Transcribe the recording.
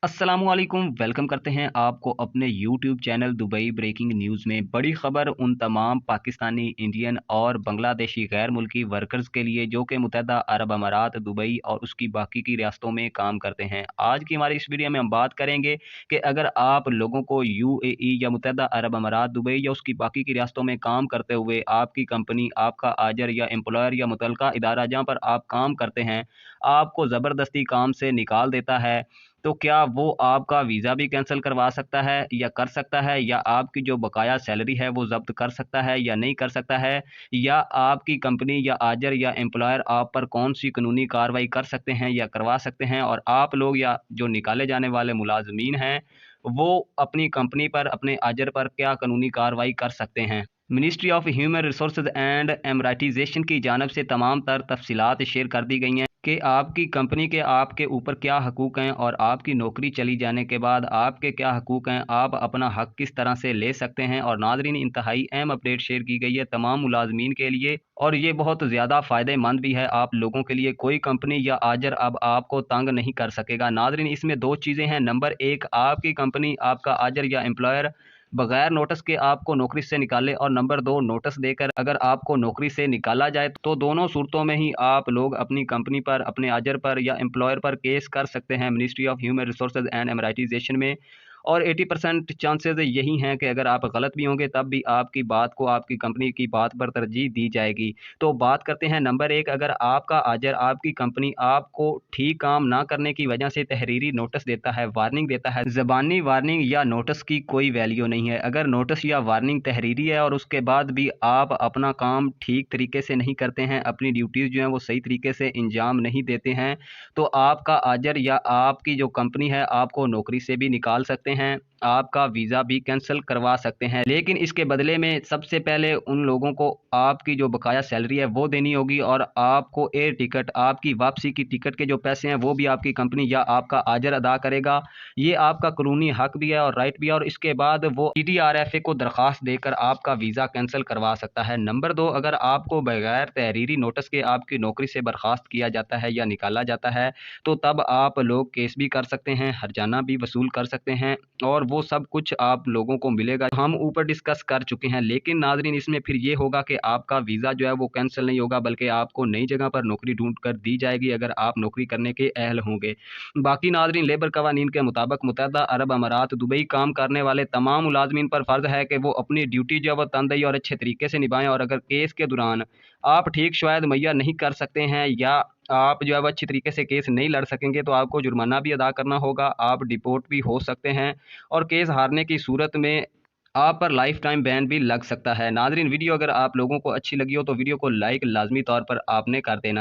अस्सलामुअलैकुम, वेलकम करते हैं आपको अपने YouTube channel Dubai breaking news में। बड़ी खबर उन तमाम पाकिस्तानी, इंडियन और बांग्लादेशी गैर मुल्की वर्कर्स के लिए जो कि मुत्तहदा अरब अमारात, दुबई और उसकी बाकी की रियासतों में काम करते हैं। आज की हमारी इस वीडियो में हम बात करेंगे कि अगर आप लोगों को यूएई या मुत्तहदा अरब अमारात, दुबई या उसकी बाकी की रियासतों में काम करते हुए आपकी कंपनी, आपका आजर या एम्प्लॉयर या मुतल्लका इदारा जहाँ पर आप काम करते हैं, आपको ज़बरदस्ती काम से निकाल देता है, तो क्या वो आपका वीज़ा भी कैंसल करवा सकता है या कर सकता है, या आपकी जो बकाया सैलरी है वो ज़ब्त कर सकता है या नहीं कर सकता है, या आपकी कंपनी या आजर या एम्प्लॉयर आप पर कौन-सी कानूनी कार्रवाई कर सकते हैं या करवा सकते हैं, और आप लोग या जो निकाले जाने वाले मुलाज़मीन हैं, वो अपनी कंपनी पर, अपने आजर पर क्या कानूनी कार्रवाई कर सकते हैं। Ministry of human resources and emiratisation की जानिब से तमाम तर तफसीलात शेयर कर दी गई हैं कि आपकी कंपनी के आपके ऊपर क्या हकूक़ हैं, और आपकी नौकरी चली जाने के बाद आपके क्या हकूक़ हैं, आप अपना हक़ किस तरह से ले सकते हैं। और नाज़रीन, इंतहाई अहम अपडेट शेयर की गई है तमाम मुलाज़मीन के लिए, और ये बहुत ज़्यादा फ़ायदेमंद भी है आप लोगों के लिए। कोई कंपनी या आजर अब आपको तंग नहीं कर सकेगा। नाज़रीन, इसमें 2 चीज़ें हैं। नंबर 1, आपकी कंपनी, आपका आजर या एम्प्लॉयर बगैर नोटिस के आपको नौकरी से निकाले, और नंबर 2, नोटिस देकर अगर आपको नौकरी से निकाला जाए, तो दोनों सूरतों में ही आप लोग अपनी कंपनी पर, अपने आजर पर या एम्प्लॉयर पर केस कर सकते हैं ministry of human resources and emiratisation में। और 80% चांसेस यही हैं कि अगर आप गलत भी होंगे तब भी आपकी बात को, आपकी कंपनी की बात पर तरजीह दी जाएगी। तो बात करते हैं नंबर 1, अगर आपका आजर, आपकी कंपनी आपको ठीक काम ना करने की वजह से तहरीरी नोटिस देता है, वार्निंग देता है। ज़बानी वार्निंग या नोटिस की कोई वैल्यू नहीं है। अगर नोटिस या वार्निंग तहरीरी है और उसके बाद भी आप अपना काम ठीक तरीके से नहीं करते हैं, अपनी ड्यूटीज़ जो हैं वो सही तरीके से अंजाम नहीं देते हैं, तो आपका आजर या आपकी जो कंपनी है आपको नौकरी से भी निकाल सकते हैं, आपका वीज़ा भी कैंसिल करवा सकते हैं। लेकिन इसके बदले में सबसे पहले उन लोगों को आपकी जो बकाया सैलरी है वो देनी होगी, और आपको एयर टिकट, आपकी वापसी की टिकट के जो पैसे हैं वो भी आपकी कंपनी या आपका आजर अदा करेगा। ये आपका कानूनी हक भी है और राइट भी है, और इसके बाद वो ईडीआरएफए को दरख्वास्त देकर आपका वीज़ा कैंसिल करवा सकता है। नंबर 2, अगर आपको बगैर तहरीरी नोटिस के आपकी नौकरी से बर्खास्त किया जाता है या निकाला जाता है, तो तब आप लोग केस भी कर सकते हैं, हर्जाना भी वसूल कर सकते हैं, और वो सब कुछ आप लोगों को मिलेगा, हम ऊपर डिस्कस कर चुके हैं। लेकिन नाज़रीन, इसमें फिर ये होगा कि आपका वीज़ा जो है वो कैंसिल नहीं होगा, बल्कि आपको नई जगह पर नौकरी ढूंढ कर दी जाएगी अगर आप नौकरी करने के अहल होंगे। बाकी नाज़रीन, लेबर कवानीन के मुताबिक मुत्तहदा अरब अमारात, दुबई काम करने वाले तमाम मुलाजमीन पर फ़र्ज़ है कि वो अपनी ड्यूटी जो है वो तनदेही और अच्छे तरीके से निभाएं, और अगर केस के दौरान आप ठीक शायद मुहैया नहीं कर सकते हैं, या आप जो है वो अच्छी तरीके से केस नहीं लड़ सकेंगे, तो आपको जुर्माना भी अदा करना होगा, आप डिपोर्ट भी हो सकते हैं, और केस हारने की सूरत में आप पर लाइफ टाइम बैन भी लग सकता है। नाज़रीन, वीडियो अगर आप लोगों को अच्छी लगी हो तो वीडियो को लाइक लाज़मी तौर पर आपने कर देना है।